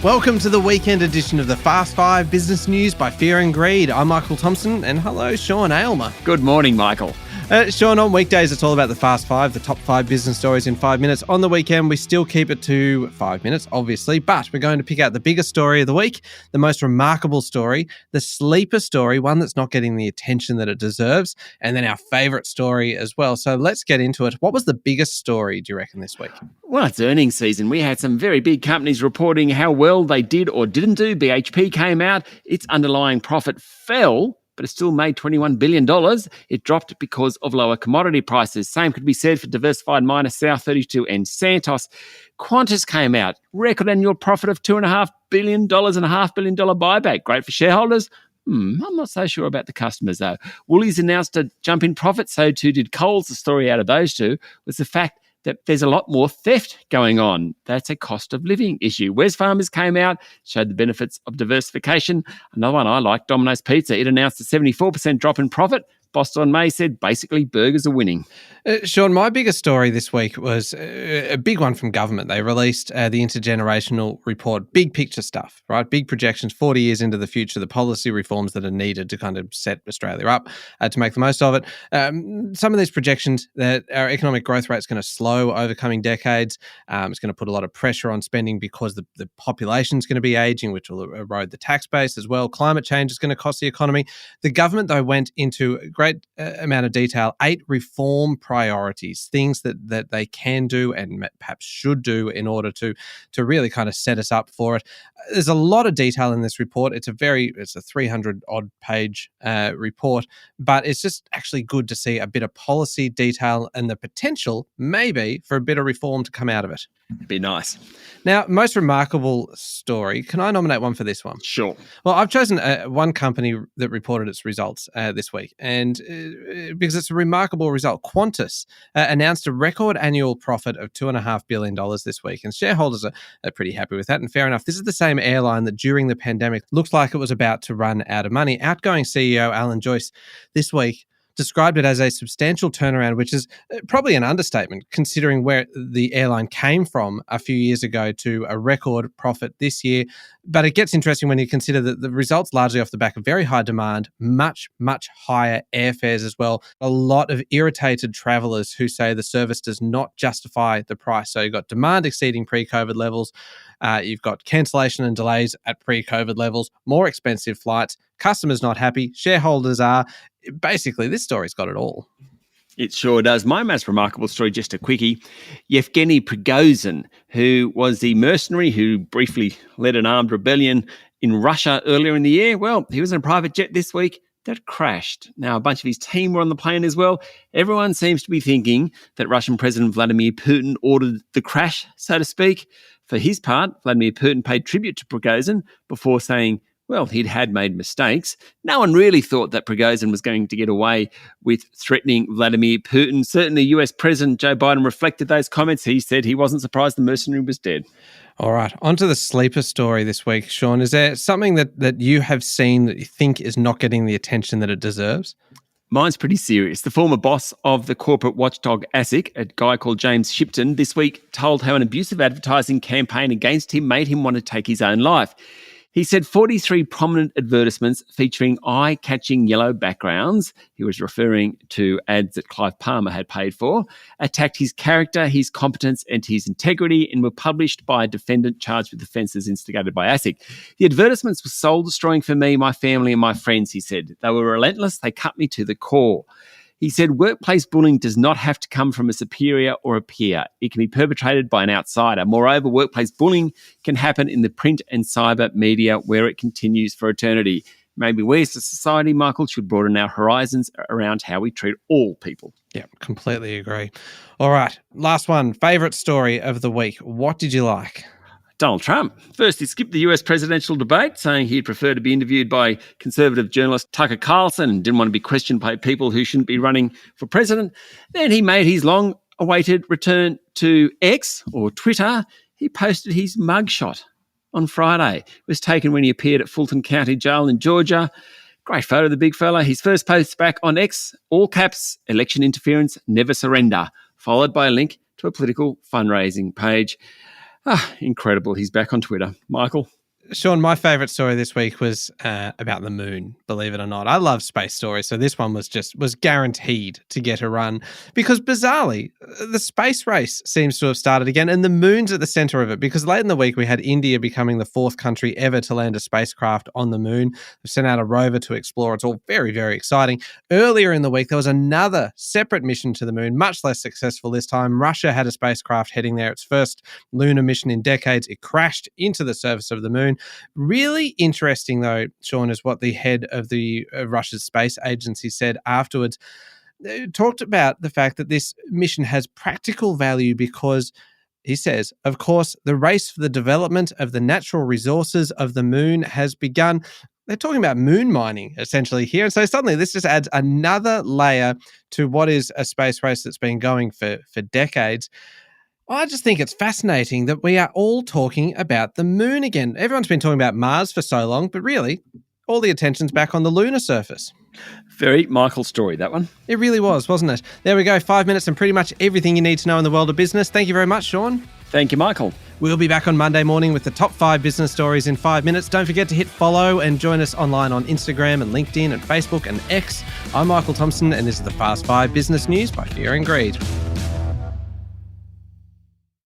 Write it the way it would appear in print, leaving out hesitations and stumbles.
Welcome to the weekend edition of the Fast 5 Business News by Fear and Greed. I'm Michael Thompson, and hello, Sean Aylmer. Good morning, Michael. Sean, on weekdays, it's all about the Fast 5, the top 5 business stories in 5 minutes. On the weekend, we still keep it to 5 minutes, obviously, but we're going to pick out the biggest story of the week, the most remarkable story, the sleeper story, one that's not getting the attention that it deserves, and then our favourite story as well. So let's get into it. What was the biggest story, do you reckon, this week? Well, it's earnings season. We had some very big companies reporting how well they did or didn't do. BHP came out. Its underlying profit fell, but it still made $21 billion. It dropped because of lower commodity prices. Same could be said for diversified miners South32 and Santos. Qantas came out. Record annual profit of $2.5 billion and a $500 million buyback. Great for shareholders. I'm not so sure about the customers, though. Woolies announced a jump in profit. So too did Coles. The story out of those two was the fact that there's a lot more theft going on. That's a cost of living issue. Wesfarmers came out, showed the benefits of diversification. Another one I like, Domino's Pizza. It announced a 74% drop in profit. Boss Don May said basically burgers are winning. Sean, my biggest story this week was a big one from government. They released the intergenerational report, big picture stuff, right? Big projections, 40 years into the future, the policy reforms that are needed to kind of set Australia up to make the most of it. Some of these projections that our economic growth rate is going to slow over coming decades. It's going to put a lot of pressure on spending because the population is going to be aging, which will erode the tax base as well. Climate change is going to cost the economy. The government, though, went into a great amount of detail, 8 reform priorities, things that they can do and perhaps should do in order to really kind of set us up for it. There's a lot of detail in this report. It's a 300 odd page report, but it's just actually good to see a bit of policy detail and the potential maybe for a bit of reform to come out of it. It'd be nice. Now, most remarkable story. Can I nominate one for this one? Sure. Well, I've chosen one company that reported its results this week, and because it's a remarkable result. Qantas announced a record annual profit of $2.5 billion this week, and shareholders are pretty happy with that, and fair enough. This is the same airline that during the pandemic looked like it was about to run out of money. Outgoing CEO Alan Joyce this week described it as a substantial turnaround, which is probably an understatement considering where the airline came from a few years ago to a record profit this year. But it gets interesting when you consider that the results largely off the back of very high demand, much, much higher airfares as well. A lot of irritated travellers who say the service does not justify the price. So you've got demand exceeding pre-COVID levels. You've got cancellation and delays at pre-COVID levels, more expensive flights, customers not happy, shareholders are. Basically, this story's got it all. It sure does. My most remarkable story, just a quickie. Yevgeny Prigozhin, who was the mercenary who briefly led an armed rebellion in Russia earlier in the year, well, he was in a private jet this week that crashed. Now, a bunch of his team were on the plane as well. Everyone seems to be thinking that Russian President Vladimir Putin ordered the crash, so to speak. For his part, Vladimir Putin paid tribute to Prigozhin before saying, well, he'd made mistakes. No one really thought that Prigozhin was going to get away with threatening Vladimir Putin. Certainly, US President Joe Biden reflected those comments. He said he wasn't surprised the mercenary was dead. All right, on to the sleeper story this week, Sean. Is there something that you have seen that you think is not getting the attention that it deserves? Mine's pretty serious. The former boss of the corporate watchdog ASIC, a guy called James Shipton, this week told how an abusive advertising campaign against him made him want to take his own life. He said 43 prominent advertisements featuring eye-catching yellow backgrounds, he was referring to ads that Clive Palmer had paid for, attacked his character, his competence and his integrity and were published by a defendant charged with offences instigated by ASIC. The advertisements were soul-destroying for me, my family and my friends, he said. They were relentless, they cut me to the core. He said workplace bullying does not have to come from a superior or a peer. It can be perpetrated by an outsider. Moreover, workplace bullying can happen in the print and cyber media where it continues for eternity. Maybe we as a society, Michael, should broaden our horizons around how we treat all people. Yeah, completely agree. All right, last one. Favourite story of the week. What did you like? Donald Trump. First, he skipped the US presidential debate, saying he'd prefer to be interviewed by conservative journalist Tucker Carlson and didn't want to be questioned by people who shouldn't be running for president. Then he made his long-awaited return to X, or Twitter. He posted his mugshot on Friday. It was taken when he appeared at Fulton County Jail in Georgia. Great photo of the big fella. His first post back on X, all caps, election interference, never surrender, followed by a link to a political fundraising page. Incredible. He's back on Twitter. Michael? Sean, my favourite story this week was about the moon, believe it or not. I love space stories, so this one was guaranteed to get a run because, bizarrely, the space race seems to have started again and the moon's at the centre of it because late in the week we had India becoming the 4th country ever to land a spacecraft on the moon. They've sent out a rover to explore. It's all very, very exciting. Earlier in the week, there was another separate mission to the moon, much less successful this time. Russia had a spacecraft heading there, its first lunar mission in decades. It crashed into the surface of the moon. Really interesting, though, Sean, is what the head of the Russia's space agency said afterwards. They talked about the fact that this mission has practical value because, he says, of course, the race for the development of the natural resources of the moon has begun. They're talking about moon mining, essentially, here. And so suddenly this just adds another layer to what is a space race that's been going for decades. I just think it's fascinating that we are all talking about the moon again. Everyone's been talking about Mars for so long, but really, all the attention's back on the lunar surface. Very Michael story, that one. It really was, wasn't it? There we go, 5 minutes and pretty much everything you need to know in the world of business. Thank you very much, Sean. Thank you, Michael. We'll be back on Monday morning with the top 5 business stories in 5 minutes. Don't forget to hit follow and join us online on Instagram and LinkedIn and Facebook and X. I'm Michael Thompson, and this is the Fast 5 Business News by Fear and Greed.